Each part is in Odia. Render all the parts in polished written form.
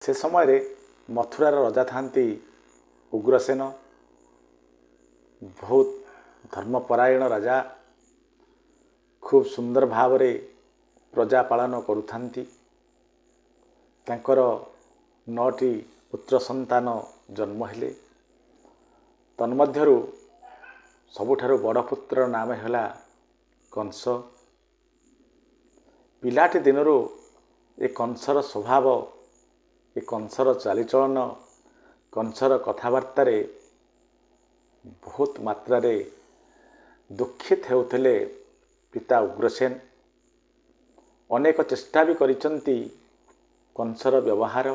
से समय मथुरार राजा थांती उग्रसेन। बहुत धर्मपरायण राजा, खूब सुंदर भाव रे प्रजा पालन करुथांती। तांकर 9टी पुत्र संतान जन्म हेले। तन्मध्यरु सबुठारु बड़ पुत्र नाम हैला कंस। पिलाटी दिनरू ए कंसर स्वभाव, ए कंसर चालीचलन, कंसर कथबार्तार बहुत मात्रा रे दुखित होउथिले पिता उग्रसेन। अनेक चेष्टा भी करिसंती कंसर व्यवहार,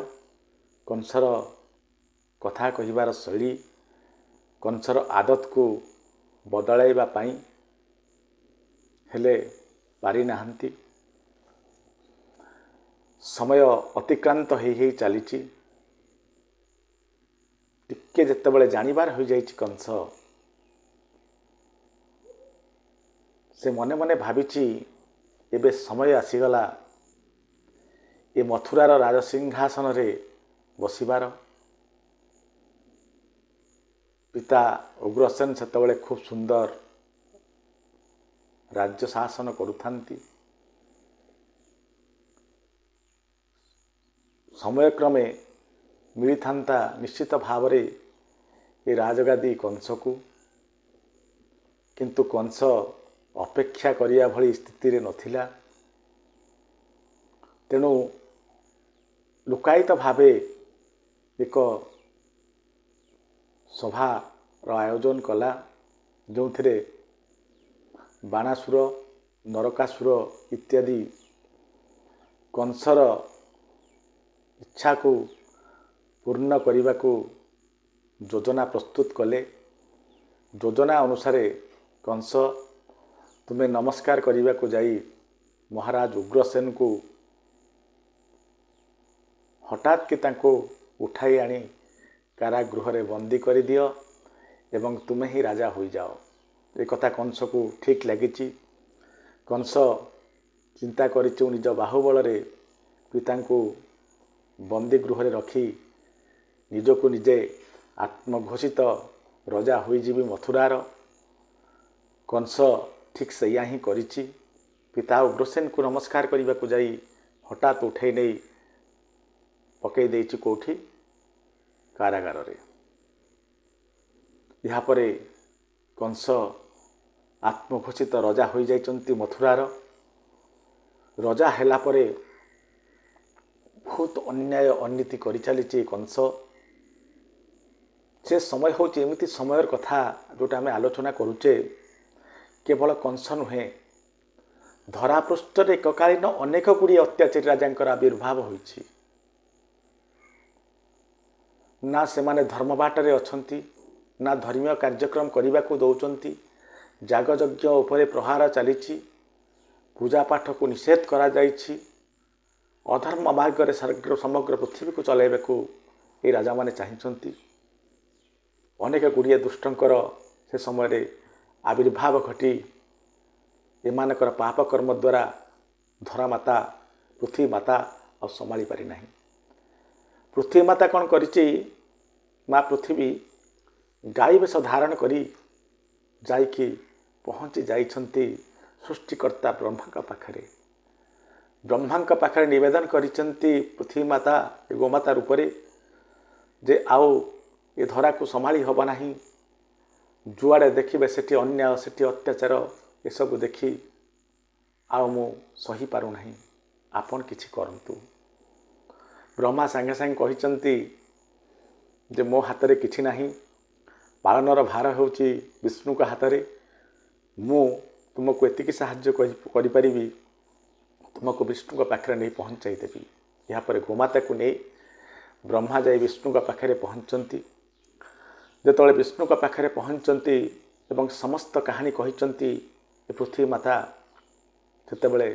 कंसर कथा कहिबार शैली, कंसर आदत को बदलाइबा पाई, हेले पारि नाहंती। समय अतिक्रांत हो चलीची। टिके जेतेबेले जानिबार हो जाइछि कंस, से मने मने भाविची एबे समय आसीगला ए मथुरार राजसिंहासन रे बसिबार। पिता उग्रसेन सेतेबेले खूब सुंदर राज्य शासन करुथांती। समय क्रमे मिली थांता निश्चित भाव रे ए राजगादी कंस को, किंतु कंस अपेक्षा करिया भली स्थिति रे नथिला। तेणु लुकायित भावे एक सभा आयोजन कला, जो थिरे बाणासुर, नरकासुर इत्यादि कंसर इच्छा को पूर्ण करने को योजना प्रस्तुत कले। योजना अनुसार कंस तुम्हें नमस्कार करने को जाई महाराज उग्रसेन को हठात कि तांको उठाई आनी कारागृह रे बंदी कर दियो एवं तुम्हें ही राजा हो जाओ। एक कथा कंस को ठीक लगी। कंस चिंता करिछु निज बाहुबल रे पिता को बंदी गृह रे रखी निजको निजे आत्मघोषित राजा होइजिबी मथुरार। कंस ठीक से या ही करिछि। पिता उग्रसेन को नमस्कार करने को जाई हठात उठे नहीं पकई देइछि कोठी कारागार रे। यहाँ परे कंस आत्मघोषित राजा हो जाइछन्ति मथुरार। राजा हैला परे बहुत अन्याय अनीति करि चलीछि कंस। से समय होछि एमिति समयर कथा जोटा आम आलोचना करुचे। केवल कंस नुहे, धरापृष्ठ एककालीन अनेक गुड़ी अत्याचारी राजा आविर्भाव होइछि। ना से माने धर्म बाटरे अछंती, ना धर्मीय कार्यक्रम करने को दौरान। जागयज्ञ उपरे प्रहार चली, पूजा पाठ को निषेध करा जाइछि। अधर्म मार्ग रे समग्र पृथ्वी को चलाइबा को ये राजा माने चाहिंचंती। अनेक गुड़िए दुष्टंकर से समय आविर्भाव घटी एमानकर पाप कर्म द्वारा धरा माता पृथ्वी माता आ संभाली पारि नाही। पृथ्वी माता कौन करिछि, माँ पृथ्वी गाई बेश धारण करी जाइकी पहुँची जाइछन्ति सृष्टिकर्ता ब्रह्मा पाखरे। ब्रह्मा पाखरे निवेदन करिछन्ति पृथ्वी माता गोमाता रूप रे जे आओ ये धरा को संभाली हब नाही। जुआड़े देखिबे सेठी अन्याय, सेठी अत्याचार, ये सब देखी आओ मु सही पारु नाही, आपन किछि करंतु। ब्रह्मा सांगे सांगे कहिचन्ति जे मो हाथ रे किछि नाही, पालनर भार होउची विष्णु का हाथ रे। मु तुमको एतिकी साहाय्य करि परिबी, तुमको विष्णु का पाखरे नहीं पहुँचाई देवी। यहाँ पर गोमाता को नहीं ब्रह्मा जाई विष्णु का पाखरे पहुँचती। जेतବେଳେ विष्णु का पाखरे पहुँचती एवं समस्त कहानी कहिचन्ति पृथ्वी माता, सेतेबेले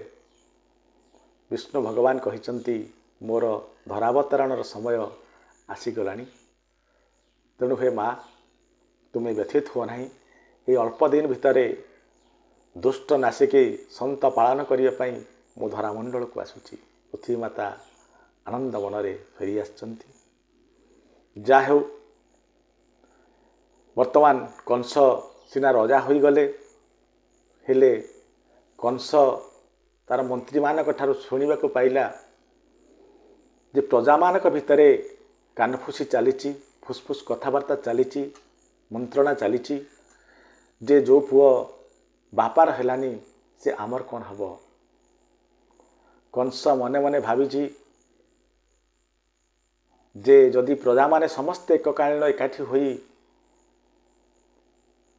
विष्णु भगवान कहिचन्ति मोर धरावतरणर समय आसीगलानी। तेणु हे माँ तुम्हें व्यथित हुआ नहीं। ये अल्प दिन भितरे दुष्ट नासिकी संत पालन करने मु धरामंडल को आसुची। पृथ्वी माता ଆନନ୍ଦ ମନରେ ଫେରି ଆସିଛନ୍ତି। ଯାହା ହେଉ ବର୍ତ୍ତମାନ କଂସ ସିନା ରଜା ହୋଇଗଲେ, ହେଲେ କଂସ ତାର ମନ୍ତ୍ରୀମାନଙ୍କ ଠାରୁ ଶୁଣିବାକୁ ପାଇଲା ଯେ ପ୍ରଜାମାନଙ୍କ ଭିତରେ କାନଫୁସି ଚାଲିଛି, ଫୁସ୍ଫୁସ୍ କଥାବାର୍ତ୍ତା ଚାଲିଛି, ମନ୍ତ୍ରଣା ଚାଲିଛି ଯେ ଯେଉଁ ପୁଅ ବାପାର ହେଲାନି ସେ ଆମର କ'ଣ ହେବ। କଂସ ମନେ ମନେ ଭାବିଛି ଯେ ଯଦି ପ୍ରଜାମାନେ ସମସ୍ତେ ଏକକାଳୀନ ଏକାଠି ହୋଇ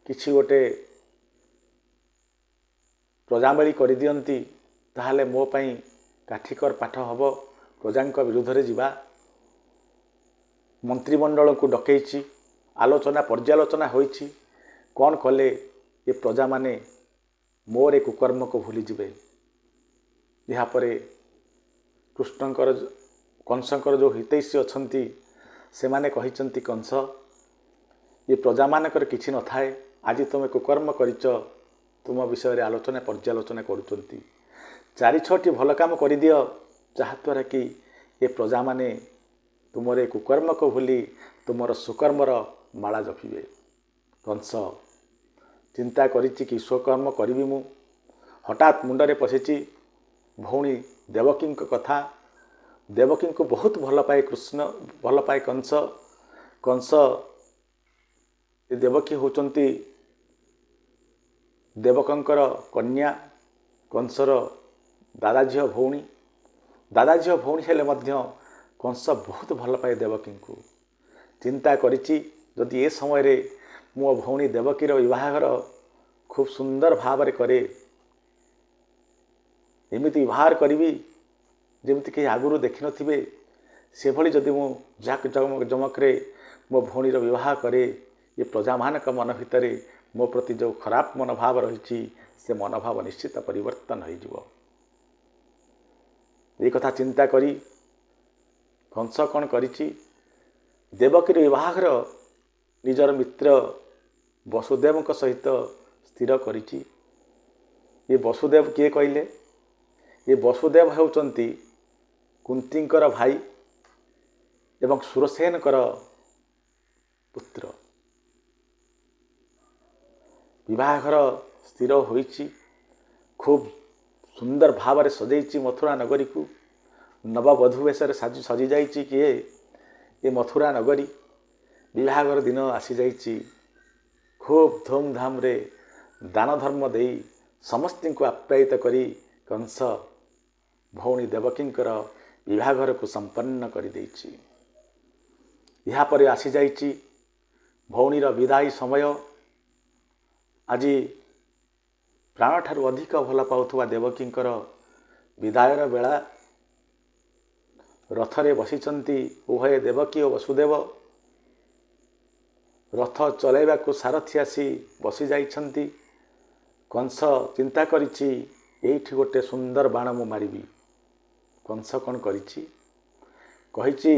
କିଛି ଗୋଟେ ପ୍ରଜାମେଳି କରିଦିଅନ୍ତି ତାହେଲେ ମୋ ପାଇଁ କାଠିକର ପାଠ ହେବ। ପ୍ରଜାଙ୍କ ବିରୁଦ୍ଧରେ ଯିବା। ମନ୍ତ୍ରିମଣ୍ଡଳଙ୍କୁ ଡକେଇଛି, ଆଲୋଚନା ପର୍ଯ୍ୟାଲୋଚନା ହୋଇଛି, କ'ଣ କଲେ ଏ ପ୍ରଜାମାନେ ମୋର ଏ କୁକର୍ମକୁ ଭୁଲିଯିବେ। ଏହାପରେ କୃଷ୍ଣଙ୍କର କଂସଙ୍କର ଯେଉଁ ହିତୈଷୀ ଅଛନ୍ତି ସେମାନେ କହିଛନ୍ତି, କଂସ ଏ ପ୍ରଜାମାନଙ୍କର କିଛି ନଥାଏ, ଆଜି ତୁମେ କୁକର୍ମ କରିଛ, ତୁମ ବିଷୟରେ ଆଲୋଚନା ପର୍ଯ୍ୟାଲୋଚନା କରୁଛନ୍ତି। 4-6ଟି ଭଲ କାମ କରିଦିଅ, ଯାହାଦ୍ୱାରା କି ଏ ପ୍ରଜାମାନେ ତୁମର ଏ କୁକର୍ମକୁ ଭୁଲି ତୁମର ସୁକର୍ମର ମାଳା ଜପିବେ। କଂସ ଚିନ୍ତା କରିଛି କି ସ୍ୱକର୍ମ କରିବି ମୁଁ। ହଠାତ୍ ମୁଣ୍ଡରେ ପଶିଛି ଭଉଣୀ ଦେବକୀଙ୍କ କଥା। ଦେବକୀଙ୍କୁ ବହୁତ ଭଲ ପାଏ କୃଷ୍ଣ, ଭଲ ପାଏ କଂସ। କଂସ ଏ ଦେବକୀ ହେଉଛନ୍ତି ଦେବକଙ୍କର କନ୍ୟା, କଂସର ଦାଦା ଝିଅ ଭଉଣୀ। ଦାଦା ଝିଅ ଭଉଣୀ ହେଲେ ମଧ୍ୟ କଂସ ବହୁତ ଭଲ ପାଏ ଦେବକୀଙ୍କୁ। ଚିନ୍ତା କରିଛି ଯଦି ଏ ସମୟରେ ମୋ ଭଉଣୀ ଦେବକୀର ବିବାହର ଖୁବ୍ ସୁନ୍ଦର ଭାବରେ କରେ, ଏମିତି ବିବାହ କରିବି ଯେମିତି କେହି ଆଗରୁ ଦେଖିନଥିବେ, ସେଭଳି ଯଦି ମୁଁ ଜାକଜମକରେ ମୋ ଭଉଣୀର ବିବାହ କରେ, ଏ ପ୍ରଜାମାନଙ୍କ ମନ ଭିତରେ ମୋ ପ୍ରତି ଯେଉଁ ଖରାପ ମନୋଭାବ ରହିଛି ସେ ମନୋଭାବ ନିଶ୍ଚିତ ପରିବର୍ତ୍ତନ ହୋଇଯିବ। ଏ କଥା ଚିନ୍ତା କରି କଂସ କ'ଣ କରିଛି, ଦେବକୀର ବିବାହର ନିଜର ମିତ୍ର ବସୁଦେବଙ୍କ ସହିତ ସ୍ଥିର କରିଛି। ଏ ବସୁଦେବ କିଏ କହିଲେ? ଏ ବସୁଦେବ ହେଉଛନ୍ତି କୁନ୍ତୀଙ୍କର ଭାଇ ଏବଂ ସୁରସେନଙ୍କର ପୁତ୍ର। ବିବାହର ସ୍ଥିର ହୋଇଛି, ଖୁବ୍ ସୁନ୍ଦର ଭାବରେ ସଜେଇଛି ମଥୁରା ନଗରୀକୁ। ନବବଧୂ ବେଶରେ ସଜିଯାଇଛି କିଏ? ଏ ମଥୁରା ନଗରୀ। ବିବାହର ଦିନ ଆସିଯାଇଛି। ଖୁବ୍ ଧୁମଧାମରେ ଦାନ ଧର୍ମ ଦେଇ ସମସ୍ତଙ୍କୁ ଆପ୍ୟାୟିତ କରି କଂସ ଭଉଣୀ ଦେବକୀଙ୍କର ବିବାହଘରକୁ ସମ୍ପନ୍ନ କରିଦେଇଛି। ଏହାପରେ ଆସିଯାଇଛି ଭଉଣୀର ବିଦାୟ ସମୟ। ଆଜି ପ୍ରାଣଠାରୁ ଅଧିକ ଭଲ ପାଉଥିବା ଦେବକୀଙ୍କର ବିଦାୟର ବେଳା। ରଥରେ ବସିଛନ୍ତି ଉଭୟ ଦେବକୀ ଓ ବସୁଦେବ। ରଥ ଚଳାଇବାକୁ ସାରଥି ଆସି ବସିଯାଇଛନ୍ତି। କଂସ ଚିନ୍ତା କରିଛି ଏଇଠି ଗୋଟେ ସୁନ୍ଦର ବାଣ ମୁଁ ମାରିବି। କଂସ କ'ଣ କରିଛି, କହିଛି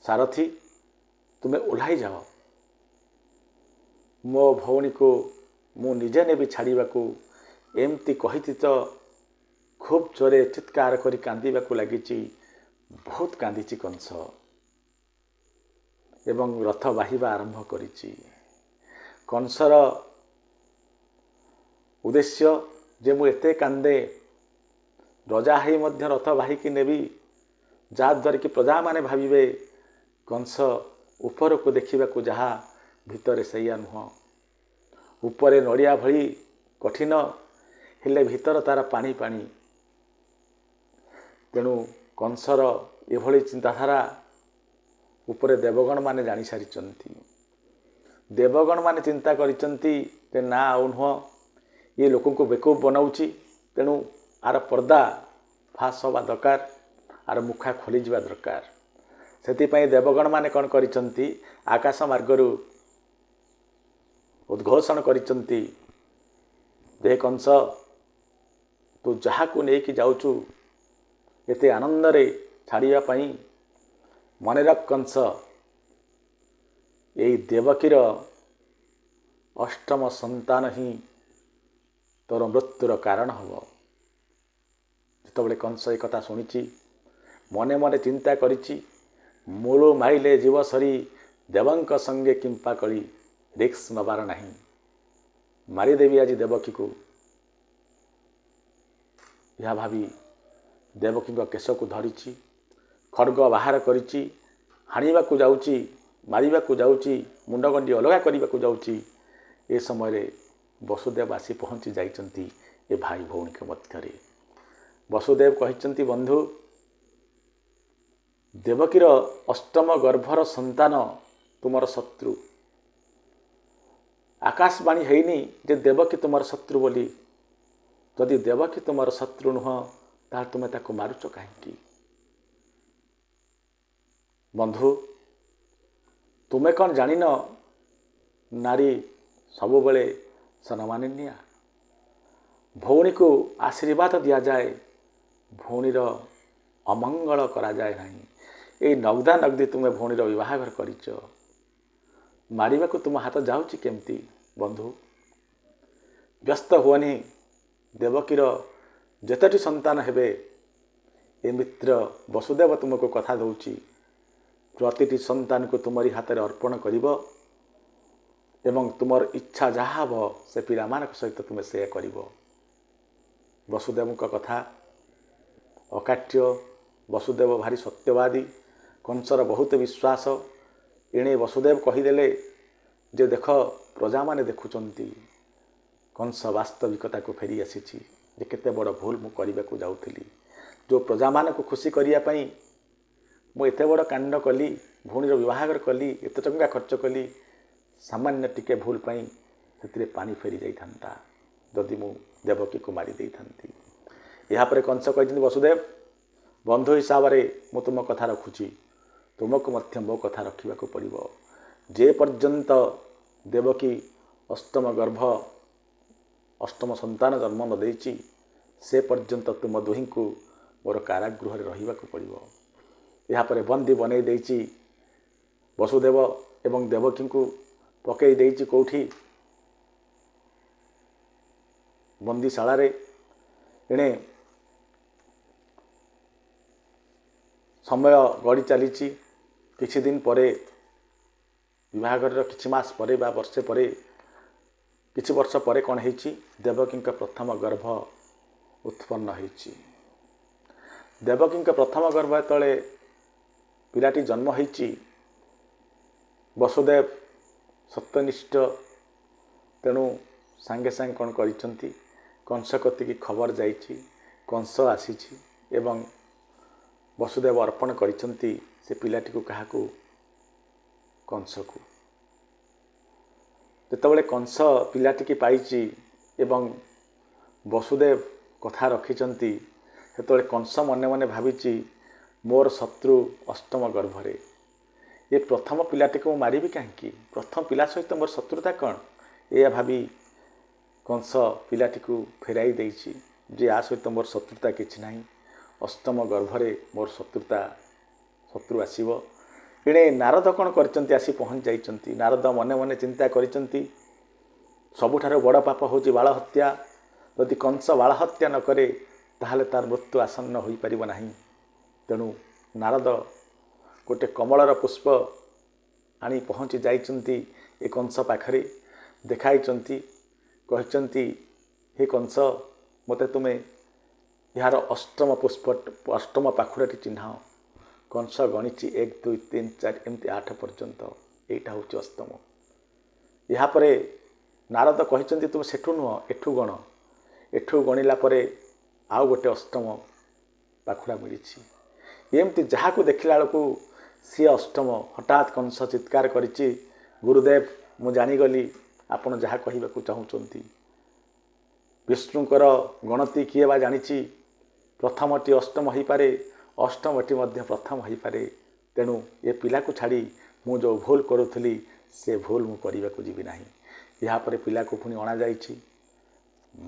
ସାରଥି ତୁମେ ଓହ୍ଲାଇ ଯାଅ, ମୋ ଭଉଣୀକୁ ମୁଁ ନିଜେ ନେବି ଛାଡ଼ିବାକୁ। ଏମିତି କହିଛି ତ ଖୁବ୍ ଜୋରେ ଚିତ୍କାର କରି କାନ୍ଦିବାକୁ ଲାଗିଛି। ବହୁତ କାନ୍ଦିଛି କଂସ ଏବଂ ରଥ ବାହିବା ଆରମ୍ଭ କରିଛି। କଂସର ଉଦ୍ଦେଶ୍ୟ ଯେ ମୁଁ ଏତେ କାନ୍ଦେ, ରଜା ହେଇ ମଧ୍ୟ ରଥ ବାହିକି ନେବି, ଯାହାଦ୍ୱାରା କି ପ୍ରଜାମାନେ ଭାବିବେ କଂସ ଉପରକୁ ଦେଖିବାକୁ ଯାହା ଭିତରେ ସେଇଆ ନୁହଁ। ଉପରେ ନଡ଼ିଆ ଭଳି କଠିନ, ହେଲେ ଭିତର ତାର ପାଣି ପାଣି। ତେଣୁ କଂସର ଏଭଳି ଚିନ୍ତାଧାରା ଉପରେ ଦେବଗଣମାନେ ଜାଣିସାରିଛନ୍ତି। ଦେବଗଣମାନେ ଚିନ୍ତା କରିଛନ୍ତି ଯେ ନା ଆଉ ନୁହଁ, ଇଏ ଲୋକଙ୍କୁ ବେକୁବ ବନାଉଛି, ତେଣୁ ଆର ପର୍ଦ୍ଦା ଫାସ୍ ହେବା ଦରକାର, ଆର ମୁଖା ଖୋଲିଯିବା ଦରକାର। ସେଥିପାଇଁ ଦେବଗଣମାନେ କ'ଣ କରିଛନ୍ତି, ଆକାଶ ମାର୍ଗରୁ ଉଦ୍ଘୋଷଣ କରିଛନ୍ତି, ଦେ କଂସ ତୁ ଯାହାକୁ ନେଇକି ଯାଉଛୁ ଏତେ ଆନନ୍ଦରେ ଛାଡ଼ିବା ପାଇଁ, ମନେ ରଖ କଂସ ଏଇ ଦେବକୀର ଅଷ୍ଟମ ସନ୍ତାନ ହିଁ ତୋର ମୃତ୍ୟୁର କାରଣ ହେବ। ଯେତେବେଳେ କଂସ ଏ କଥା ଶୁଣିଛି ମନେ ମନେ ଚିନ୍ତା କରିଛି ମୂଳ ମାଇଲେ ଜୀବ ସରି ଦେବଙ୍କ ସଙ୍ଗେ କିମ୍ପା କଳି ରିକ୍ସ ନେବାର ନାହିଁ। ମାରିଦେବି ଆଜି ଦେବକୀକୁ। ଏହା ଭାବି ଦେବକୀଙ୍କ କେଶକୁ ଧରିଛି, ଖଡ଼ଗ ବାହାର କରିଛି, ହାଣିବାକୁ ଯାଉଛି, ମାରିବାକୁ ଯାଉଛି, ମୁଣ୍ଡଗଣ୍ଡି ଅଲଗା କରିବାକୁ ଯାଉଛି। ଏ ସମୟରେ ବସୁଦେବ ଆସି ପହଞ୍ଚି ଯାଇଛନ୍ତି ଏ ଭାଇ ଭଉଣୀଙ୍କ ମଧ୍ୟରେ। ବସୁଦେବ କହିଛନ୍ତି, ବନ୍ଧୁ, ଦେବକୀର ଅଷ୍ଟମ ଗର୍ଭର ସନ୍ତାନ ତୁମର ଶତ୍ରୁ। ଆକାଶବାଣୀ ହେଇନି ଯେ ଦେବକୀ ତୁମର ଶତ୍ରୁ ବୋଲି। ଯଦି ଦେବକୀ ତୁମର ଶତ୍ରୁ ନୁହଁ ତାହେଲେ ତୁମେ ତାକୁ ମାରୁଛ କାହିଁକି? ବନ୍ଧୁ, ତୁମେ କ'ଣ ଜାଣିନ ନାରୀ ସବୁବେଳେ ସମ୍ମାନନୀୟା? ଭଉଣୀକୁ ଆଶୀର୍ବାଦ ଦିଆଯାଏ, ଭଉଣୀର ଅମଙ୍ଗଳ କରାଯାଏ ନାହିଁ। ଏଇ ନଗଦା ନଗଦି ତୁମେ ଭଉଣୀର ବିବାହଘର କରିଛ, ମାରିବାକୁ ତୁମ ହାତ ଯାଉଛି କେମିତି? ବନ୍ଧୁ, ବ୍ୟସ୍ତ ହୁଅନି। ଦେବକୀର ଯେତୋଟି ସନ୍ତାନ ହେବେ, ଏ ମିତ୍ର ବସୁଦେବ ତୁମକୁ କଥା ଦେଉଛି, ପ୍ରତିଟି ସନ୍ତାନକୁ ତୁମରି ହାତରେ ଅର୍ପଣ କରିବ ଏବଂ ତୁମର ଇଚ୍ଛା ଯାହା ହେବ ସେ ପିଲାମାନଙ୍କ ସହିତ ତୁମେ ସେୟା କରିବ। ବସୁଦେବଙ୍କ କଥା ଅକାଟ୍ୟ। ବସୁଦେବ ଭାରି ସତ୍ୟବାଦୀ, କଂସର ବହୁତ ବିଶ୍ୱାସ। ଏଣେ ବସୁଦେବ କହିଦେଲେ ଯେ ଦେଖ, ପ୍ରଜାମାନେ ଦେଖୁଛନ୍ତି କଂସ ବାସ୍ତବିକତାକୁ ଫେରି ଆସିଛି, ଯେ କେତେ ବଡ଼ ଭୁଲ ମୁଁ କରିବାକୁ ଯାଉଥିଲି। ଯେଉଁ ପ୍ରଜାମାନଙ୍କୁ ଖୁସି କରିବା ପାଇଁ ମୁଁ ଏତେ ବଡ଼ କାଣ୍ଡ କଲି, ଭଉଣୀର ବିବାହଘର କଲି, ଏତେ ଟଙ୍କା ଖର୍ଚ୍ଚ କଲି, ସାମାନ୍ୟ ଟିକେ ଭୁଲ ପାଇଁ ସେଥିରେ ପାଣି ଫେରି ଯାଇଥାନ୍ତା ଯଦି ମୁଁ ଦେବକୀକୁ ମାରି ଦେଇଥାନ୍ତି। ଏହାପରେ କଂସ କହିଛନ୍ତି, ବସୁଦେବ, ବନ୍ଧୁ ହିସାବରେ ମୁଁ ତୁମ କଥା ରଖୁଛି, ତୁମକୁ ମଧ୍ୟ ମୋ କଥା ରଖିବାକୁ ପଡ଼ିବ। ଯେ ପର୍ଯ୍ୟନ୍ତ ଦେବକୀ ଅଷ୍ଟମ ସନ୍ତାନ ଜନ୍ମ ନ ଦେଇଛି, ସେ ପର୍ଯ୍ୟନ୍ତ ତୁମ ଦୁହିଁଙ୍କୁ ମୋର କାରାଗୃହରେ ରହିବାକୁ ପଡ଼ିବ। ଏହାପରେ ବନ୍ଦୀ ବନେଇ ଦେଇଛି ବସୁଦେବ ଏବଂ ଦେବକୀଙ୍କୁ ପକାଇ ଦେଇଛି କେଉଁଠି? ବନ୍ଦୀଶାଳାରେ। ଏଣେ ସମୟ ଗଡ଼ି ଚାଲିଛି। କିଛି ଦିନ ପରେ, ବିବାହଘରର କିଛି ମାସ ପରେ ବା ବର୍ଷେ ପରେ, କିଛି ବର୍ଷ ପରେ କ'ଣ ହେଇଛି? ଦେବକୀଙ୍କ ପ୍ରଥମ ଗର୍ଭ ଉତ୍ପନ୍ନ ହେଇଛି। ଦେବକୀଙ୍କ ପ୍ରଥମ ଗର୍ଭ ଯେତେବେଳେ ପିଲାଟି ଜନ୍ମ ହେଇଛି, ବସୁଦେବ ସତ୍ୟନିଷ୍ଠ, ତେଣୁ ସାଙ୍ଗେ ସାଙ୍ଗେ କ'ଣ କରିଛନ୍ତି? କଂସ କତିକି ଖବର ଯାଇଛି, କଂସ ଆସିଛି ଏବଂ ବସୁଦେବ ଅର୍ପଣ କରିଛନ୍ତି ସେ ପିଲାଟିକୁ କାହାକୁ? କଂସକୁ। ଯେତେବେଳେ କଂସ ପିଲାଟିକି ପାଇଛି ଏବଂ ବସୁଦେବ କଥା ରଖିଛନ୍ତି, ସେତେବେଳେ କଂସ ମନେ ମନେ ଭାବିଛି ମୋର ଶତ୍ରୁ ଅଷ୍ଟମ ଗର୍ଭରେ, ଏ ପ୍ରଥମ ପିଲାଟିକୁ ମୁଁ ମାରିବି କାହିଁକି? ପ୍ରଥମ ପିଲା ସହିତ ମୋର ଶତ୍ରୁତା କ'ଣ? ଏହା ଭାବି କଂସ ପିଲାଟିକୁ ଫେରାଇ ଦେଇଛି ଯେ ଆ ସହିତ ମୋର ଶତ୍ରୁତା କିଛି ନାହିଁ। ଅଷ୍ଟମ ଗର୍ଭରେ ମୋର ଶତ୍ରୁ ଆସିବ। ଏଣେ ନାରଦ କ'ଣ କରିଛନ୍ତି? ଆସି ପହଞ୍ଚି ଯାଇଛନ୍ତି। ନାରଦ ମନେ ମନେ ଚିନ୍ତା କରିଛନ୍ତି, ସବୁଠାରୁ ବଡ଼ ପାପ ହେଉଛି ବାଳ ହତ୍ୟା। ଯଦି କଂସ ବାଳ ହତ୍ୟା ନ କରେ ତାହେଲେ ତାର ମୃତ୍ୟୁ ଆସନ୍ନ ହୋଇପାରିବ ନାହିଁ। ତେଣୁ ନାରଦ ଗୋଟେ କମଳର ପୁଷ୍ପ ଆଣି ପହଞ୍ଚି ଯାଇଛନ୍ତି ଏ କଂସ ପାଖରେ, ଦେଖାଇଛନ୍ତି, କହିଛନ୍ତି, ହେ କଂସ, ମୋତେ ତୁମେ ଏହାର ଅଷ୍ଟମ ପାଖୁଡ଼ାଟି ଚିହ୍ନାଅ। କଂସ ଗଣିଛି 1 2 3 4 ଏମିତି 8 ପର୍ଯ୍ୟନ୍ତ। ଏଇଟା ହେଉଛି ଅଷ୍ଟମ। ଏହାପରେ ନାରଦ କହିଛନ୍ତି, ତୁମେ ସେଠୁ ନୁହଁ, ଏଠୁ ଗଣ। ଏଠୁ ଗଣିଲା ପରେ ଆଉ ଗୋଟେ ଅଷ୍ଟମ ପାଖୁଡ଼ା ମିଳିଛି। ଏମିତି ଯାହାକୁ ଦେଖିଲା ବେଳକୁ ସିଏ ଅଷ୍ଟମ। ହଠାତ୍ କଂସ ଚିତ୍କାର କରିଛି, ଗୁରୁଦେବ, ମୁଁ ଜାଣିଗଲି ଆପଣ ଯାହା କହିବାକୁ ଚାହୁଁଛନ୍ତି। ବିଷ୍ଣୁଙ୍କର ଗଣତି କିଏ ବା ଜାଣିଛି? ପ୍ରଥମଟି ଅଷ୍ଟମ ହୋଇପାରେ, ଅଷ୍ଟମଟି ମଧ୍ୟ ପ୍ରଥମ ହୋଇପାରେ। ତେଣୁ ଏ ପିଲାକୁ ଛାଡ଼ି ମୁଁ ଯେଉଁ ଭୁଲ କରୁଥିଲି ସେ ଭୁଲ ମୁଁ କରିବାକୁ ଯିବି ନାହିଁ। ଏହାପରେ ପିଲାକୁ ପୁଣି ଅଣାଯାଇଛି,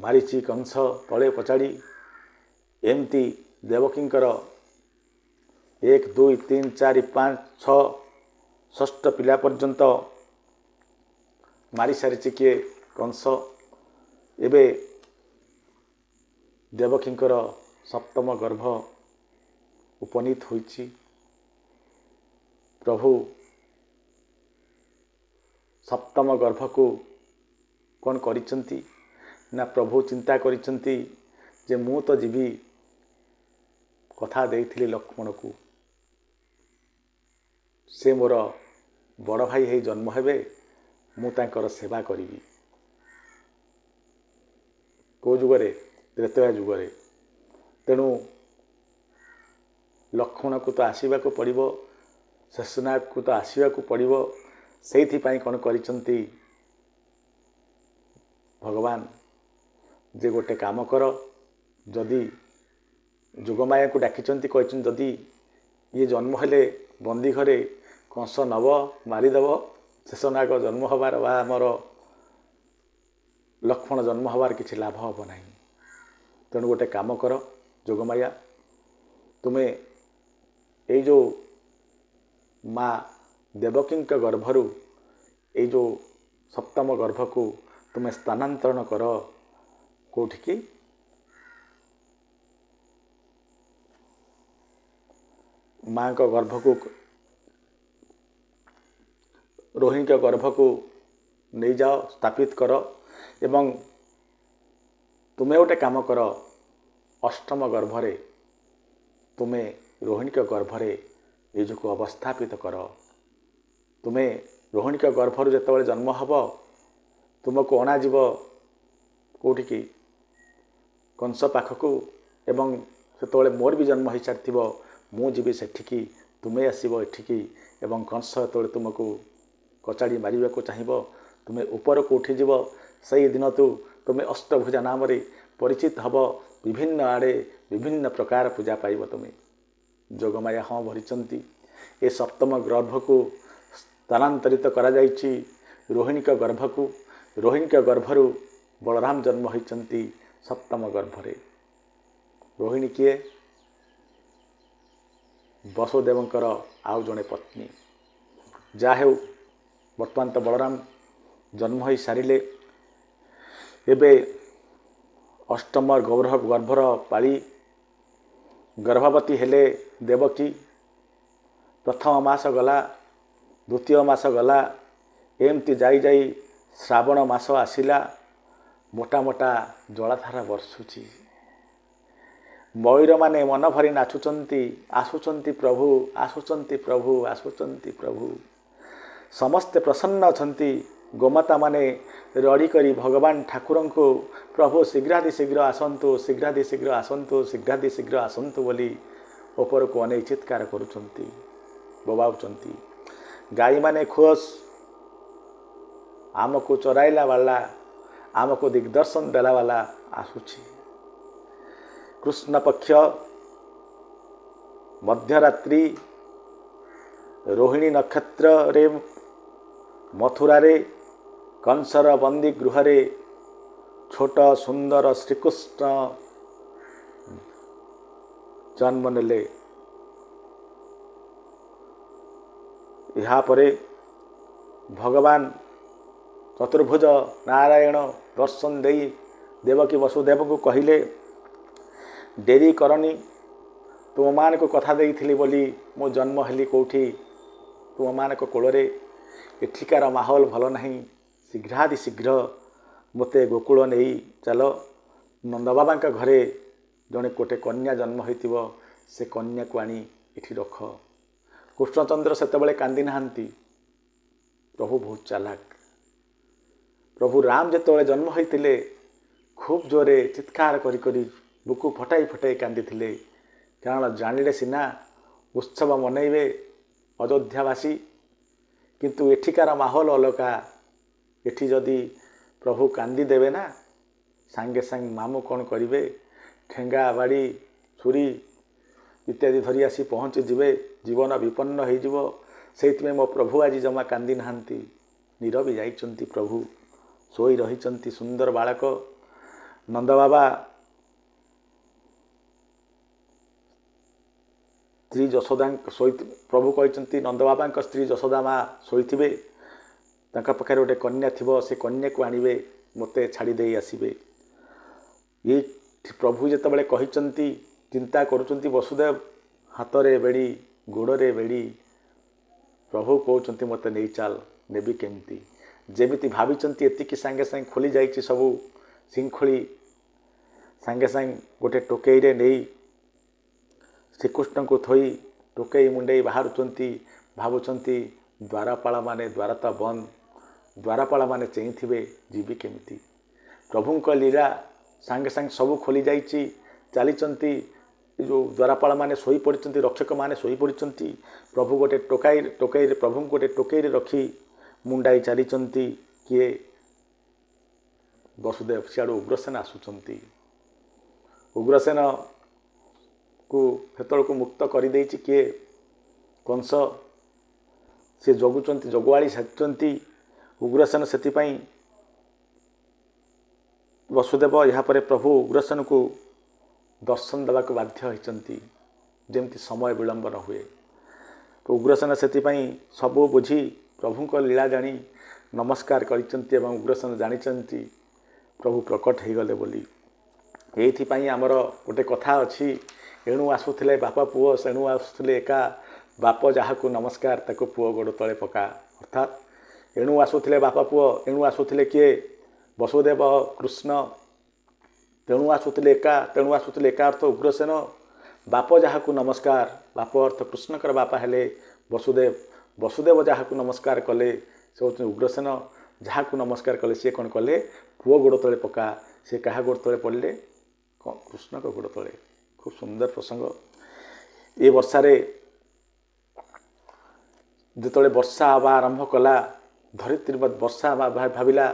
ମାରିଛି କଂସ ତଳେ ପଚାଡ଼ି। ଏମିତି ଦେବକୀଙ୍କର 1 2 3 4 5 6 ଷଷ୍ଠ ପିଲା ପର୍ଯ୍ୟନ୍ତ ମାରି ସାରିଛି କିଏ? କଂସ। ଏବେ ଦେବକୀଙ୍କର ସପ୍ତମ ଗର୍ଭ ଉପନୀତ ହୋଇଛି। ପ୍ରଭୁ ସପ୍ତମ ଗର୍ଭକୁ କ'ଣ କରିଛନ୍ତି ନା ପ୍ରଭୁ ଚିନ୍ତା କରିଛନ୍ତି ଯେ ମୁଁ ତ ଯିବି, କଥା ଦେଇଥିଲି ଲକ୍ଷ୍ମଣକୁ, ସେ ମୋର ବଡ଼ ଭାଇ ହେଇ ଜନ୍ମ ହେବେ, ମୁଁ ତାଙ୍କର ସେବା କରିବି। କେଉଁ ଯୁଗରେ? ତ୍ରେତୟା ଯୁଗରେ। ତେଣୁ ଲକ୍ଷ୍ମଣକୁ ତ ଆସିବାକୁ ପଡ଼ିବ, ଶେଷନାଗକୁ ତ ଆସିବାକୁ ପଡ଼ିବ। ସେଇଥିପାଇଁ କ'ଣ କରିଛନ୍ତି ଭଗବାନ ଯେ ଗୋଟେ କାମ କର, ଯଦି ଯୋଗମାୟାକୁ ଡାକିଛନ୍ତି, କହିଛନ୍ତି ଯଦି ଇଏ ଜନ୍ମ ହେଲେ ବନ୍ଦୀ ଘରେ କଂସ ନବ ମାରିଦେବ, ଶେଷନାଗ ଜନ୍ମ ହେବାର ବା ଆମର ଲକ୍ଷ୍ମଣ ଜନ୍ମ ହେବାର କିଛି ଲାଭ ହେବ ନାହିଁ। ତେଣୁ ଗୋଟେ କାମ କର ଯୋଗମାୟା, ତୁମେ ଏଇ ଯେଉଁ ମା ଦେବକୀଙ୍କ ଗର୍ଭରୁ ଏଇ ଯେଉଁ ସପ୍ତମ ଗର୍ଭକୁ ତୁମେ ସ୍ଥାନାନ୍ତରଣ କର କେଉଁଠିକି? ମାଙ୍କ ଗର୍ଭକୁ, ରୋହିଣୀଙ୍କ ଗର୍ଭକୁ ନେଇଯାଅ, ସ୍ଥାପିତ କର। ଏବଂ ତୁମେ ଗୋଟେ କାମ କର, ଅଷ୍ଟମ ଗର୍ଭରେ ତୁମେ ରୋହିଣୀଙ୍କ ଗର୍ଭରେ ନିଜକୁ ଅବସ୍ଥାପିତ କର। ତୁମେ ରୋହିଣୀଙ୍କ ଗର୍ଭରୁ ଯେତେବେଳେ ଜନ୍ମ ହେବ, ତୁମକୁ ଅଣାଯିବ କେଉଁଠିକି? କଂସ ପାଖକୁ। ଏବଂ ସେତେବେଳେ ମୋର ବି ଜନ୍ମ ହୋଇସାରିଥିବ, ମୁଁ ଯିବି ସେଠିକି, ତୁମେ ଆସିବ ଏଠିକି। ଏବଂ କଂସ ଯେତେବେଳେ ତୁମକୁ କଚାଡ଼ି ମାରିବାକୁ ଚାହିଁବ, ତୁମେ ଉପରକୁ ଉଠିଯିବ। ସେହି ଦିନଠୁ ତୁମେ ଅଷ୍ଟଭୁଜା ନାମରେ ପରିଚିତ ହେବ। ବିଭିନ୍ନ ଆଡ଼େ ବିଭିନ୍ନ ପ୍ରକାର ପୂଜା ପାଇବ ତୁମେ। ଯୋଗମାୟା ହଁ ଭରିଛନ୍ତି। ଏ ସପ୍ତମ ଗର୍ଭକୁ ସ୍ଥାନାନ୍ତରିତ କରାଯାଇଛି ରୋହିଣୀଙ୍କ ଗର୍ଭକୁ। ରୋହିଣୀଙ୍କ ଗର୍ଭରୁ ବଳରାମ ଜନ୍ମ ହୋଇଛନ୍ତି ସପ୍ତମ ଗର୍ଭରେ। ରୋହିଣୀ କିଏ? ବସୁଦେବଙ୍କର ଆଉ ଜଣେ ପତ୍ନୀ। ଯାହା ହେଉ, ବର୍ତ୍ତମାନ ତ ବଳରାମ ଜନ୍ମ ହୋଇସାରିଲେ। ଏବେ ଅଷ୍ଟମ ଗର୍ଭର ପାଳି। ଗର୍ଭବତୀ ହେଲେ ଦେବକୀ। ପ୍ରଥମ ମାସ ଗଲା, ଦ୍ୱିତୀୟ ମାସ ଗଲା, ଏମିତି ଯାଇ ଯାଇ ଶ୍ରାବଣ ମାସ ଆସିଲା। ମୋଟା ମୋଟା ଜଳାଧାର ବର୍ଷୁଛି। ମୟୂରମାନେ ମନ ଭରି ନାଚୁଛନ୍ତି, ଆସୁଛନ୍ତି ପ୍ରଭୁ, ଆସୁଛନ୍ତି ପ୍ରଭୁ, ଆସୁଛନ୍ତି ପ୍ରଭୁ। ସମସ୍ତେ ପ୍ରସନ୍ନ ଅଛନ୍ତି। ଗୋମାତାମାନେ ରଡ଼ି କରି ଭଗବାନ ଠାକୁରଙ୍କୁ ପ୍ରଭୁ ଶୀଘ୍ରାତି ଶୀଘ୍ର ଆସନ୍ତୁ, ଶୀଘ୍ରାତି ଶୀଘ୍ର ଆସନ୍ତୁ, ଶୀଘ୍ରାତି ଶୀଘ୍ର ଆସନ୍ତୁ ବୋଲି ଉପରକୁ ଅନେଇ ଚିତ୍କାର କରୁଛନ୍ତି, ବୋବାଉଛନ୍ତି। ଗାଈମାନେ ଖୋସ୍, ଆମକୁ ଚରାଇଲା ବାଲା, ଆମକୁ ଦିଗ୍ଦର୍ଶନ ଦେଲା ବାଲା ଆସୁଛି। କୃଷ୍ଣପକ୍ଷ ମଧ୍ୟରାତ୍ରି ରୋହିଣୀ ନକ୍ଷତ୍ରରେ ମଥୁରାରେ କଂସର ବନ୍ଦୀ ଗୃହରେ ଛୋଟ ସୁନ୍ଦର ଶ୍ରୀକୃଷ୍ଣ ଜନ୍ମ ନେଲେ। ଏହାପରେ ଭଗବାନ ଚତୁର୍ଭୁଜ ନାରାୟଣ ଦର୍ଶନ ଦେଇ ଦେବକୀ ବସୁଦେବଙ୍କୁ କହିଲେ, ଡେରି କରନି, ତୁମମାନଙ୍କୁ କଥା ଦେଇଥିଲି ବୋଲି ମୁଁ ଜନ୍ମ ହେଲି କେଉଁଠି? ତୁମମାନଙ୍କ କୋଳରେ। ଏଠିକାର ମାହୋଲ ଭଲ ନାହିଁ। ଶୀଘ୍ରାତି ଶୀଘ୍ର ମୋତେ ଗୋକୁଳ ନେଇ ଚାଲ। ନନ୍ଦବାବାଙ୍କ ଘରେ ଜଣେ ଗୋଟେ କନ୍ୟା ଜନ୍ମ ହୋଇଥିବ, ସେ କନ୍ୟାକୁ ଆଣି ଏଠି ରଖ। କୃଷ୍ଣଚନ୍ଦ୍ର ସେତେବେଳେ କାନ୍ଦି ନାହାନ୍ତି। ପ୍ରଭୁ ବହୁତ ଚାଲାକ। ପ୍ରଭୁ ରାମ ଯେତେବେଳେ ଜନ୍ମ ହୋଇଥିଲେ, ଖୁବ୍ ଜୋରେ ଚିତ୍କାର କରି କରି ବୁକୁ ଫଟାଇ ଫଟାଇ କାନ୍ଦିଥିଲେ। କାରଣ ଜାଣିଲେ ସିନା ଉତ୍ସବ ମନେଇବେ ଅଯୋଧ୍ୟାବାସୀ, କିନ୍ତୁ ଏଠିକାର ମାହୋଲ ଅଲଗା। ଏଠି ଯଦି ପ୍ରଭୁ କାନ୍ଦିଦେବେ ନା, ସାଙ୍ଗେ ସାଙ୍ଗେ ମାମୁଁ କ'ଣ କରିବେ? ଠେଙ୍ଗା, ବାଡ଼ି, ଛୁରୀ ଇତ୍ୟାଦି ଧରି ଆସି ପହଞ୍ଚିଯିବେ। ଜୀବନ ବିପନ୍ନ ହୋଇଯିବ। ସେଇଥିପାଇଁ ମୋ ପ୍ରଭୁ ଆଜି ଜମା କାନ୍ଦି ନାହାନ୍ତି, ନୀରବି ଯାଇଛନ୍ତି। ପ୍ରଭୁ ଶୋଇ ରହିଛନ୍ତି, ସୁନ୍ଦର ବାଳକ। ନନ୍ଦବାବା ସ୍ତ୍ରୀ ଯଶୋଦାଙ୍କ ପ୍ରଭୁ କହିଛନ୍ତି, ନନ୍ଦବାବାଙ୍କ ସ୍ତ୍ରୀ ଯଶୋଦା ମା ଶୋଇଥିବେ, ତାଙ୍କ ପାଖରେ ଗୋଟେ କନ୍ୟା ଥିବ, ସେ କନ୍ୟାକୁ ଆଣିବେ, ମୋତେ ଛାଡ଼ି ଦେଇ ଆସିବେ। ଏଇ ପ୍ରଭୁ ଯେତେବେଳେ କହିଛନ୍ତି, ଚିନ୍ତା କରୁଛନ୍ତି ବସୁଦେବ, ହାତରେ ବେଡ଼ି ଗୋଡ଼ରେ ବେଡ଼ି ପ୍ରଭୁ କହୁଛନ୍ତି ମୋତେ ନେଇ ଚାଲ ନେବି କେମିତି। ଯେମିତି ଭାବିଛନ୍ତି ଏତିକି ସାଙ୍ଗେ ସାଙ୍ଗେ ଖୋଲି ଯାଇଛି ସବୁ ଶୃଙ୍ଖଳି ସାଙ୍ଗେ ସାଙ୍ଗେ ଗୋଟେ ଟୋକେଇରେ ନେଇ ଶ୍ରୀକୃଷ୍ଣଙ୍କୁ ଥୋଇ ଟୋକେଇ ମୁଣ୍ଡେଇ ବାହାରୁଛନ୍ତି। ଭାବୁଛନ୍ତି ଦ୍ୱାରପାଳମାନେ ଦ୍ୱାର ତ ବନ୍ଦ, ଦ୍ୱାରପାଳମାନେ ଚେଇଁଥିବେ ଯିବି କେମିତି। ପ୍ରଭୁଙ୍କ ଲୀଳା ସାଙ୍ଗେ ସାଙ୍ଗେ ସବୁ ଖୋଲି ଯାଇଛି। ଚାଲିଛନ୍ତି ଯେଉଁ ଦ୍ୱାରପାଳମାନେ ଶୋଇପଡ଼ିଛନ୍ତି, ରକ୍ଷକମାନେ ଶୋଇପଡ଼ିଛନ୍ତି। ପ୍ରଭୁ ଗୋଟେ ଟୋକେଇରେ ପ୍ରଭୁଙ୍କୁ ଗୋଟେ ଟୋକେଇରେ ରଖି ମୁଣ୍ଡାଇ ଚାଲିଛନ୍ତି। କିଏ ବସୁଦେବ, ସିଆଡ଼ୁ ଉଗ୍ରସେନ ଆସୁଛନ୍ତି। ଉଗ୍ରସେନକୁ ସେତେବେଳକୁ ମୁକ୍ତ କରିଦେଇଛି କିଏ, କଂସ। ସେ ଜଗୁଛନ୍ତି, ଜଗୁଆଳି ସାଜୁଛନ୍ତି। ଉଗ୍ରସେନ ସେଥିପାଇଁ ବସୁଦେବ ଏହାପରେ ପ୍ରଭୁ ଉଗ୍ରସେନକୁ ଦର୍ଶନ ଦେବାକୁ ବାଧ୍ୟ ହୋଇଛନ୍ତି, ଯେମିତି ସମୟ ବିଳମ୍ବ ନ ହୁଏ। ଉଗ୍ରସେନ ସେଥିପାଇଁ ସବୁ ବୁଝି ପ୍ରଭୁଙ୍କ ଲୀଳା ଜାଣି ନମସ୍କାର କରିଛନ୍ତି ଏବଂ ଉଗ୍ରସେନ ଜାଣିଛନ୍ତି ପ୍ରଭୁ ପ୍ରକଟ ହୋଇଗଲେ ବୋଲି। ଏଇଥିପାଇଁ ଆମର ଗୋଟେ କଥା ଅଛି, ଏଣୁ ଆସୁଥିଲେ ବାପ ପୁଅ ସେଣୁ ଆସୁଥିଲେ ଏକା, ବାପ ଯାହାକୁ ନମସ୍କାର ତାକୁ ପୁଅ ଗୋଡ଼ ତଳେ ପକା। ଅର୍ଥାତ୍ ଏଣୁ ଆସୁଥିଲେ ବାପ ପୁଅ, ଏଣୁ ଆସୁଥିଲେ କିଏ, ବସୁଦେବ କୃଷ୍ଣ। ତେଣୁ ଆସୁଥିଲେ ଏକା ଅର୍ଥ ଉଗ୍ରସେନ। ବାପ ଯାହାକୁ ନମସ୍କାର, ବାପ ଅର୍ଥ କୃଷ୍ଣଙ୍କର ବାପା ହେଲେ ବସୁଦେବ। ବସୁଦେବ ଯାହାକୁ ନମସ୍କାର କଲେ ସେ ହେଉଛନ୍ତି ଉଗ୍ରସେନ। ଯାହାକୁ ନମସ୍କାର କଲେ ସିଏ କ'ଣ କଲେ, ପୁଅ ଗୋଡ଼ ତଳେ ପକା। ସେ କାହା ଗୋଡ଼ ତଳେ ପଡ଼ିଲେ, କୃଷ୍ଣଙ୍କ ଗୋଡ଼ ତଳେ। ଖୁବ୍ ସୁନ୍ଦର ପ୍ରସଙ୍ଗ। ଏ ବର୍ଷାରେ ଯେତେବେଳେ ବର୍ଷା ହେବା ଆରମ୍ଭ କଲା, ଧରିତ୍ରୀ ବର୍ଷା ଭାବିଲା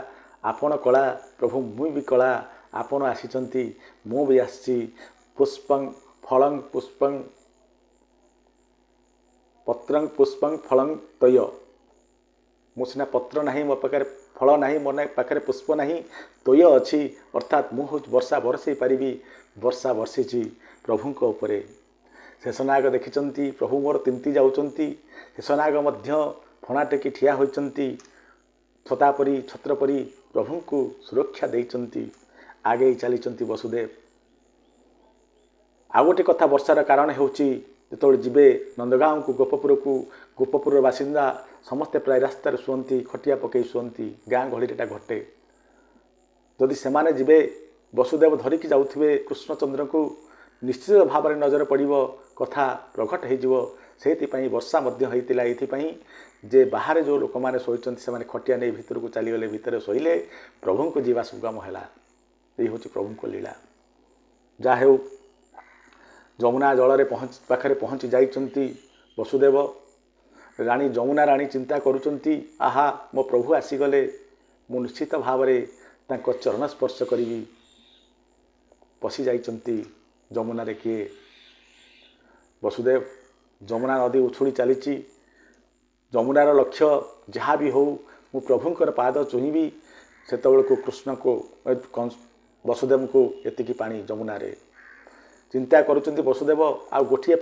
ଆପଣ କଳା ପ୍ରଭୁ ମୁଁ ବି କଳା, ଆପଣ ଆସିଛନ୍ତି ମୁଁ ବି ଆସିଛି। ପୁଷ୍ପଂ ଫଳଂ ପୁଷ୍ପଂ ପତ୍ରଂ ପୁଷ୍ପଂ ଫଳଂ ତୟ। ମୁଁ ସିନା ପତ୍ର ନାହିଁ, ମୋ ପାଖରେ ଫଳ ନାହିଁ, ମୋ ପାଖରେ ପୁଷ୍ପ ନାହିଁ, ତୋୟ ଅଛି। ଅର୍ଥାତ୍ ମୁଁ ହେଉଛି ବର୍ଷା ବରଷେଇ ପାରିବି। ବର୍ଷା ବର୍ଷିଛି ପ୍ରଭୁଙ୍କ ଉପରେ। ଶେଷନାଗ ଦେଖିଛନ୍ତି ପ୍ରଭୁ ମୋର ତିନ୍ତି ଯାଉଛନ୍ତି। ଶେଷନାଗ ମଧ୍ୟ ଫଣା ଟେକି ଠିଆ ହୋଇଛନ୍ତି। ଛତ୍ର ପରି ପ୍ରଭୁଙ୍କୁ ସୁରକ୍ଷା ଦେଇଛନ୍ତି। ଆଗେଇ ଚାଲିଛନ୍ତି ବସୁଦେବ। ଆଉ ଗୋଟେ କଥା, ବର୍ଷାର କାରଣ ହେଉଛି ଯେତେବେଳେ ଯିବେ ନନ୍ଦଗାଁକୁ, ଗୋପପୁରର ବାସିନ୍ଦା ସମସ୍ତେ ପ୍ରାୟ ରାସ୍ତାରେ ଶୁଅନ୍ତି, ଖଟିଆ ପକାଇ ଶୁଅନ୍ତି। ଗାଁ ଗହଳିରେ ଏଟା ଘଟେ। ଯଦି ସେମାନେ ଯିବେ, ବସୁଦେବ ଧରିକି ଯାଉଥିବେ କୃଷ୍ଣଚନ୍ଦ୍ରଙ୍କୁ, ନିଶ୍ଚିତ ଭାବରେ ନଜର ପଡ଼ିବ, କଥା ପ୍ରଘଟ ହୋଇଯିବ। ସେଇଥିପାଇଁ ବର୍ଷା ମଧ୍ୟ ହୋଇଥିଲା। ଏଇଥିପାଇଁ ଯେ ବାହାରେ ଯେଉଁ ଲୋକମାନେ ଶୋଇଛନ୍ତି ସେମାନେ ଖଟିଆ ନେଇ ଭିତରକୁ ଚାଲିଗଲେ, ଭିତରେ ଶୋଇଲେ, ପ୍ରଭୁଙ୍କୁ ଯିବା ସୁଗମ ହେଲା। ଏଇ ହେଉଛି ପ୍ରଭୁଙ୍କ ଲୀଳା। ଯାହା ହେଉ ଯମୁନା ଜଳରେ ପାଖରେ ପହଞ୍ଚି ଯାଇଛନ୍ତି ବସୁଦେବ। ରାଣୀ ଯମୁନା ରାଣୀ ଚିନ୍ତା କରୁଛନ୍ତି, ଆହା ମୋ ପ୍ରଭୁ ଆସିଗଲେ, ମୁଁ ନିଶ୍ଚିତ ଭାବରେ ତାଙ୍କ ଚରଣ ସ୍ପର୍ଶ କରିବି। ପଶି ଯାଇଛନ୍ତି ଯମୁନାରେ କିଏ, ବସୁଦେବ। ଯମୁନା ନଦୀ ଉଛୁଳି ଚାଲିଛି। ଯମୁନାର ଲକ୍ଷ୍ୟ ଯାହା ବି ହେଉ ମୁଁ ପ୍ରଭୁଙ୍କର ପାଦ ଛୁଇଁବି। ସେତେବେଳକୁ କୃଷ୍ଣଙ୍କୁ ବସୁଦେବଙ୍କୁ ଏତିକି ପାଣି ଯମୁନାରେ। ଚିନ୍ତା କରୁଛନ୍ତି ବସୁଦେବ, ଆଉ ଗୋଟିଏ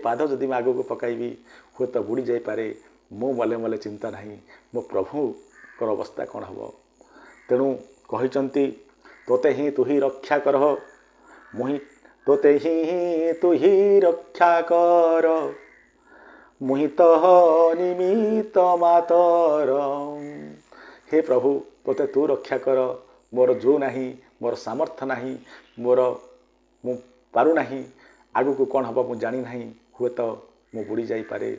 ପାଦ ଯଦି ମୁଁ ଆଗକୁ ପକାଇବି ହୁଏତ ବୁଡ଼ି ଯାଇପାରେ। ମୁଁ ମଲେ ମଲେ ଚିନ୍ତା ନାହିଁ, ମୋ ପ୍ରଭୁଙ୍କର ଅବସ୍ଥା କ'ଣ ହେବ। ତେଣୁ କହିଛନ୍ତି ତୋତେ ହିଁ ତୁ ହିଁ ରକ୍ଷା କର, ତୋତେ ହିଁ ତୁ ହିଁ ରକ୍ଷା କର, ମୁହିଁ ତହ ନିମିତ୍ତ ମାତର। ହେ ପ୍ରଭୁ ତୋତେ ତୁ ରକ୍ଷା କର, ମୋର ଯେଉଁ ନାହିଁ, ମୋର ସାମର୍ଥ୍ୟ ନାହିଁ, ମୁଁ ପାରୁନାହିଁ, ଆଗକୁ କ'ଣ ହେବ ମୁଁ ଜାଣିନାହିଁ, ହୁଏତ ମୁଁ ବୁଡ଼ି ଯାଇପାରେ।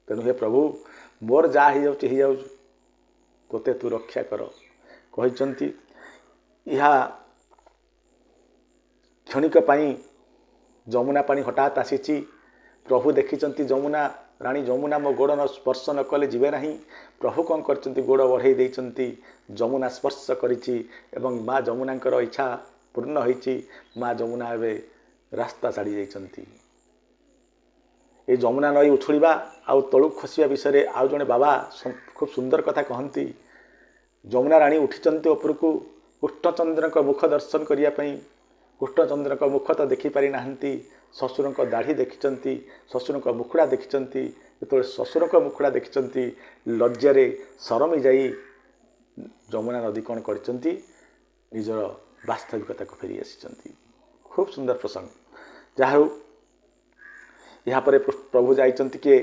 ତେଣୁ ହେ ପ୍ରଭୁ ମୋର ଯାହା ହେଇଯାଉଛି, ତୋତେ ତୁ ରକ୍ଷା କର। କହିଛନ୍ତି ଏହା କ୍ଷଣିକ ପାଇଁ ଯମୁନା ପାଣି ହଠାତ୍ ଆସିଛି। ପ୍ରଭୁ ଦେଖିଛନ୍ତି ରାଣୀ ଯମୁନା ମୋ ଗୋଡ଼ ସ୍ପର୍ଶ ନ କଲେ ଯିବେ ନାହିଁ। ପ୍ରଭୁ କ'ଣ କରିଛନ୍ତି, ଗୋଡ଼ ବଢ଼େଇ ଦେଇଛନ୍ତି। ଯମୁନା ସ୍ପର୍ଶ କରିଛି ଏବଂ ମା ଯମୁନାଙ୍କର ଇଚ୍ଛା ପୂର୍ଣ୍ଣ ହୋଇଛି। ମା ଯମୁନା ଏବେ ରାସ୍ତା ଛାଡ଼ି ଯାଇଛନ୍ତି। ଏ ଯମୁନା ନଈ ଉଛୁଳିବା ଆଉ ତଳକୁ ଖସିବା ବିଷୟରେ ଆଉ ଜଣେ ବାବା ଖୁବ୍ ସୁନ୍ଦର କଥା କହନ୍ତି। ଯମୁନା ରାଣୀ ଉଠିଛନ୍ତି ଉପରକୁ କୃଷ୍ଣଚନ୍ଦ୍ରଙ୍କ ମୁଖ ଦର୍ଶନ କରିବା ପାଇଁ। କୃଷ୍ଣଚନ୍ଦ୍ରଙ୍କ ମୁଖ ତ ଦେଖିପାରି ନାହାନ୍ତି, ଶ୍ୱଶୁରଙ୍କ ଦାଢ଼ି ଦେଖିଛନ୍ତି, ଶ୍ୱଶୁରଙ୍କ ମୁଖୁଡ଼ା ଦେଖିଛନ୍ତି। ଯେତେବେଳେ ଶ୍ୱଶୁରଙ୍କ ମୁଖୁଡ଼ା ଦେଖିଛନ୍ତି, ଲଜ୍ଜାରେ ସରମି ଯାଇ ଯମୁନା ନଦୀ କ'ଣ କରିଛନ୍ତି, ନିଜର ବାସ୍ତବିକତାକୁ ଫେରି ଆସିଛନ୍ତି। ଖୁବ୍ ସୁନ୍ଦର ପ୍ରସଙ୍ଗ। ଯାହା ହେଉ यापर प्रभु जाइछन्ति किए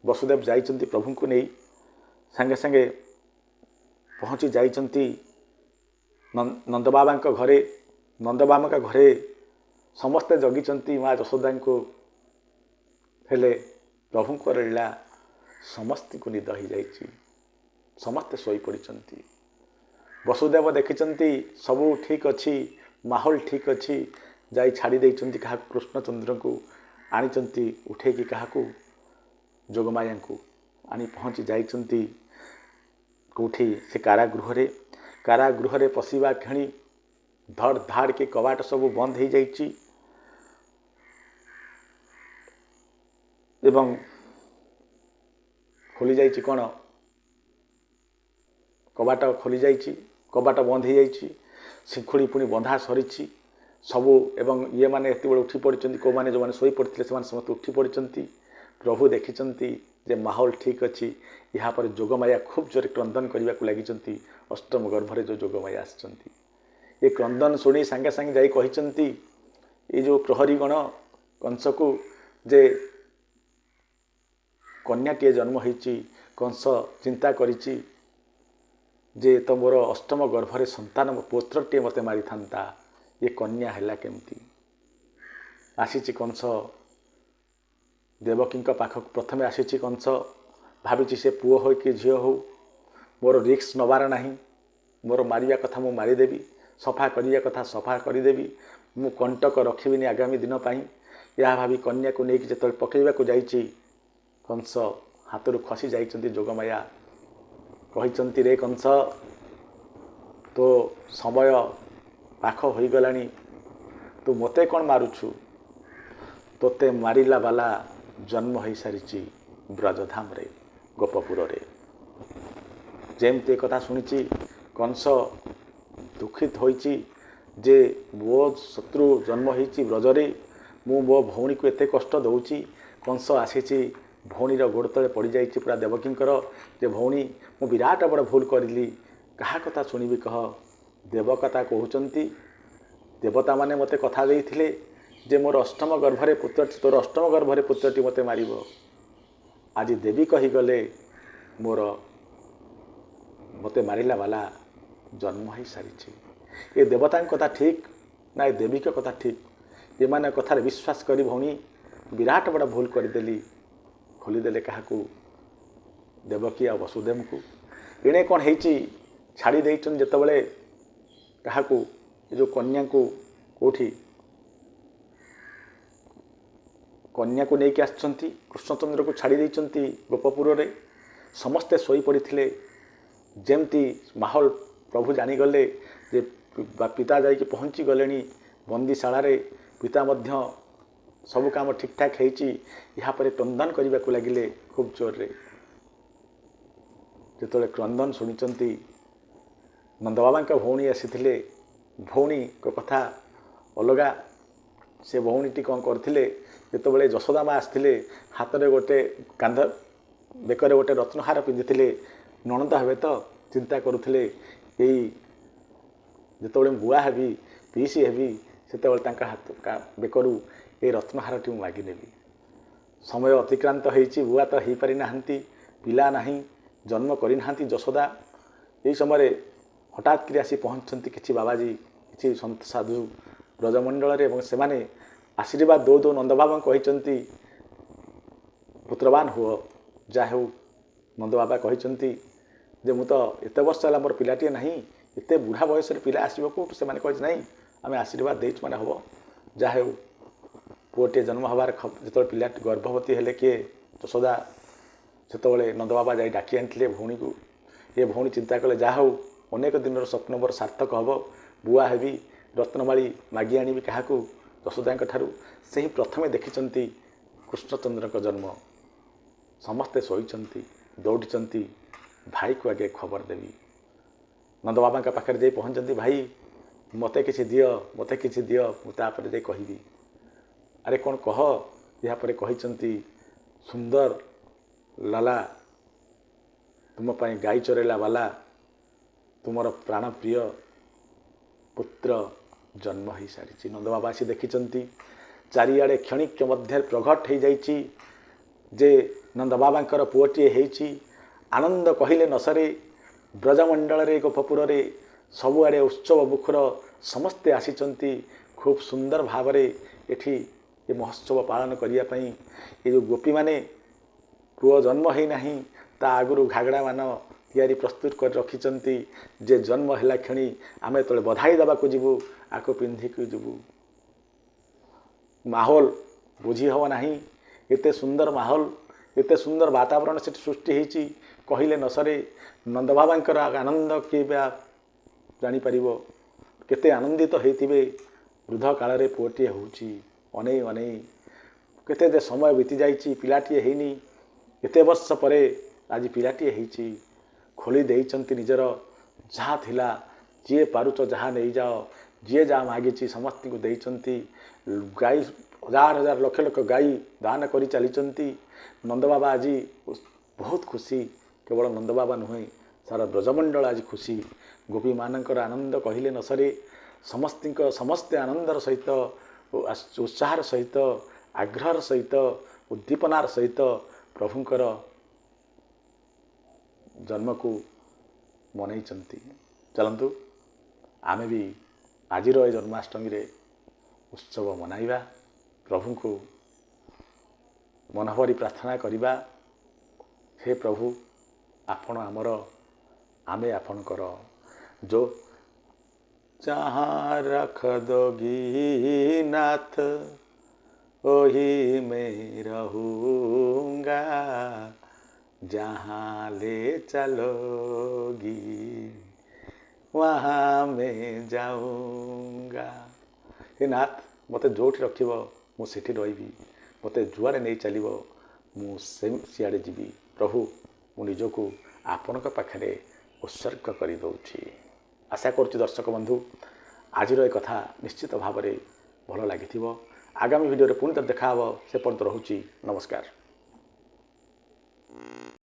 वसुदेव जाइछन्ति प्रभु को नहीं संगे संगे पहुँची जाइछन्ति नंद बाबा घरे। नंद बाबा का घरे समस्ते जगिछन्ति माँ यशोदा को हेले प्रभु लीला समस्त को निद हो जाइछि। समस्ते शोई पड़िछन्ति। वसुदेव देखिछन्ति सबू ठीक अच्छी माहौल ठीक अच्छी जाई छाड़ी देइछन्ति कहा कृष्णचंद्र को आनिछन्ति उठेकी कहा जोगमाया को आनी पहुँची जाइछन्ति कौठी से कारागृह रे पशिबा क्षणी धड़ धाड़ के कबाट सब बंद हो जाइछि एवं खोली जाइछि कौन कबाट खोली जाइछि कबाट बंद हो जाइछि शिखुड़ी पुणी बंधा सरी सबू एवं ये माने एत बड़े उठी पड़ते कौ मैंने जो मैंने शोई पड़ते समस्त उठी पड़ते। प्रभु देखिछन्ति जे माहौल ठीक अच्छी यहाँ पर जोगमाया खूब जोरे क्रंदन करने को लगी। अष्टम गर्भरे जो जोगमाया आसचन्ति ये क्रंदन शुणी सांगे सांगे जाई कहिछन्ति ये जो प्रहरी गण कंस को जे कन्याटीए जन्म होइछि कंस चिंता करिछि जे तो मोर अष्टम गर्भरे संतान पुत्रटीए मते मारी थांता ये कन्या हैला केमती आसीछि कंस देवकी पाखक प्रथमे आसीछि कंस भाविछि से पुओ हो कि झील हो मोर रिक्स नबार नाही मोर मारिया कथा मु मारिदेवी सफा करिया कथा सफा करदेवी मु कंटक रखिबिनी आगामी दिन पाई या भावी कन्या को लेकिन जो पकड़ा जाइछि कंस हाथ खसी जाइछन्ति। जोगमाया कहिछन्ति रे कंस तो समय पाख हो गलानी तू मते कौन मारुछु तोते मारिला बाला जन्म हो सारी ब्रजधाम रे गोपपुर रे। जेमती कथा शुणी कंस दुखित होइछि जे मो शत्रु जन्म होइछि ब्रजरे मु मो भौणी को एते कष्ट दउछि। कंस आसीछि भौणीर गोड़ तले पड़ जाइछि पूरा देवकींकर जे भौणी मु विराट बड़ भूल करली कहा कथा शुणिबी कह देव कथा कहउचन्ति देवता माने मते कथा देइथिले जे मोर अष्टम गर्भरे पुत्र तोर अष्टम गर्भरे पुत्रटी मते मारिबो आज देवी कही गले मोर मते मारिला वाला जन्म हो सारी। ये देवता कथा ठीक ना ये देवी के कथा ठीक ये माने कथार विश्वास करी भौणी विराट बड़ा भूल करदेली खोलीदेले क्या देवकी आ वसुदेव को इणे कौन होइछि छाड़ी देइछन जेतबेले क्या जो कन्या को कौटी कन्या को लेकिन आसचन्ति कृष्णचंद्र को छाड़ी देइछन्ति गोपपुर रे समस्ते शोई पड़िथिले जेमती माहौल प्रभु जानीगले जे पिता जाइके पहुँची गले बंदीशाला रे पिता मध्य सब काम ठीक ठाक होइछि यहाँ पर क्रंदन करने को लगिले खूब जोर रे जेतोले क्रंदन शुणिचन्ति नंद बाबा भौणी आसीथिले भौणी को कथा अलगा से भौणीटी कौन करथिले जेतबेले यशोदा माँ आसथिले हाथ में गोटे कांध बेकर गोटे रत्नहार पिंधिथिले नणंद हेबे तो चिंता करुथिले एई जेतबेले बुआ हेबी पीसी हेबी सेतबेले तांका हाथ बेकरू ए रत्नहारटी मु मागी नेबी। समय अतिक्रांत होइछि बुआ तो हो पारि नाहांती पिला नाही जन्म करि नाहांती यशोदा यही समय हठात कि आसी पहुँचती किसी बाबाजी किसी सन्त साधु ब्रजमंडल से माने आशीर्वाद दो दो नंद बाबा कहते पुत्रवान हुआ जा हो नंद बाबा कहते जे मु तो एत वर्ष है मोर पिलाटे ना एत बुढ़ा बयस पिला आसो कौटू से ना आम आशीर्वाद दे मैंने हम जा हो पुटे जन्म हबार जो पिला गर्भवती हेले किए यशोदा से नंद बाबा जा डाकी आनी भौणी को ये भौणी चिंता कले जा हो अनेक दिन स्वप्न मोर सार्थक हम बुआ हेबी रत्नमाली मागी आनी क्या यशोदा ठारू से ही प्रथमे देखिछन्ति कृष्णचंद्र जन्म समस्ते शोइछन्ति दौड़ी भाई को आगे खबर देवी नंद बाबा पाखे जाई पहुँचती भाई मते किसी दियो मते किसी दियो मुझे जाई कहबी अरे कौन कह यापर कहते सुंदर लाला तुम गाई चरेला वाला तुमर प्राण प्रिय पुत्र जन्म हो सारी नंद बाबा आसी देखिछन्ति ଚାରିଆଡ଼େ କ୍ଷଣିକ ମଧ୍ୟରେ ପ୍ରଘଟ ହୋଇଯାଇଛି ଯେ ନନ୍ଦବାବାଙ୍କର ପୁଅଟିଏ ହେଇଛି। ଆନନ୍ଦ କହିଲେ ନ ସରେ। ବ୍ରଜମଣ୍ଡଳରେ ଗୋପପୁରରେ ସବୁଆଡ଼େ ଉତ୍ସବ ମୁଖର ସମସ୍ତେ ଆସିଛନ୍ତି। ଖୁବ୍ ସୁନ୍ଦର ଭାବରେ ଏଠି ଏ ମହୋତ୍ସବ ପାଳନ କରିବା ପାଇଁ ଏ ଯେଉଁ ଗୋପୀମାନେ ପୁଅ ଜନ୍ମ ହୋଇନାହିଁ ତା ଆଗରୁ ଘାଗଡ଼ାମାନ ତିଆରି ପ୍ରସ୍ତୁତ କରି ରଖିଛନ୍ତି ଯେ ଜନ୍ମ ହେଲା କ୍ଷଣି ଆମେ ଯେତେବେଳେ ବଧାଇ ଦେବାକୁ ଯିବୁ ଆକୁ ପିନ୍ଧିକି ଯିବୁ। ମାହୋଲ ବୁଝି ହେବ ନାହିଁ। ଏତେ ସୁନ୍ଦର ମାହୋଲ, ଏତେ ସୁନ୍ଦର ବାତାବରଣ ସେଠି ସୃଷ୍ଟି ହେଇଛି କହିଲେ ନ ସରେ। ନନ୍ଦବାବାଙ୍କର ଆନନ୍ଦ କିଏ ବା ଜାଣିପାରିବ। କେତେ ଆନନ୍ଦିତ ହେଇଥିବେ। ବୃଦ୍ଧ କାଳରେ ପୁଅଟିଏ ହେଉଛି। ଅନେଇ ଅନେଇ କେତେ ଯେ ସମୟ ବିତି ଯାଇଛି, ପିଲାଟିଏ ହେଇନି। ଏତେ ବର୍ଷ ପରେ ଆଜି ପିଲାଟିଏ ହେଇଛି। ଖୋଲି ଦେଇଛନ୍ତି ନିଜର ଯାହା ଥିଲା। ଯିଏ ପାରୁଛ ଯାହା ନେଇଯାଅ, ଯିଏ ଯାହା ମାଗିଛି ସମସ୍ତଙ୍କୁ ଦେଇଛନ୍ତି। ଗାଈ ହଜାର ହଜାର ଲକ୍ଷ ଲକ୍ଷ ଗାଈ ଦାନ କରି ଚାଲିଛନ୍ତି। ନନ୍ଦବାବା ଆଜି ବହୁତ ଖୁସି। କେବଳ ନନ୍ଦବାବା ନୁହେଁ, ସାରା ବ୍ରଜମଣ୍ଡଳ ଆଜି ଖୁସି। ଗୋପୀମାନଙ୍କର ଆନନ୍ଦ କହିଲେ ନ ସରେ। ସମସ୍ତେ ଆନନ୍ଦର ସହିତ, ଉତ୍ସାହର ସହିତ, ଆଗ୍ରହର ସହିତ, ଉଦ୍ଦୀପନାର ସହିତ ପ୍ରଭୁଙ୍କର ଜନ୍ମକୁ ମନେଇଛନ୍ତି। ଚାଲନ୍ତୁ ଆମେ ବି ଆଜିର ଏ ଜନ୍ମାଷ୍ଟମୀରେ ଉତ୍ସବ ମନାଇବା। ପ୍ରଭୁଙ୍କୁ ମନଭରି ପ୍ରାର୍ଥନା କରିବା, ହେ ପ୍ରଭୁ ଆପଣ ଆମର, ଆମେ ଆପଣଙ୍କର। जो जहाँ रख दोगी नाथ वही मैं रहूँगा, जहाँ ले चलोगी वहाँ मैं जाऊँगा। हे नाथ मते जोठी रखिब मु सेठी रहिबी, मते जुआड़े नहीं चलिब मु सियाड़े जीवी। प्रभु मु निजको आपणक पाखरे उत्सर्ग कर दौची। आशा करुच्ची दर्शक बंधु आजिर ए कथा निश्चित भाव में भल लगी। आगामी वीडियो पुणी तो देखा से पर्यंत रहुची। नमस्कार।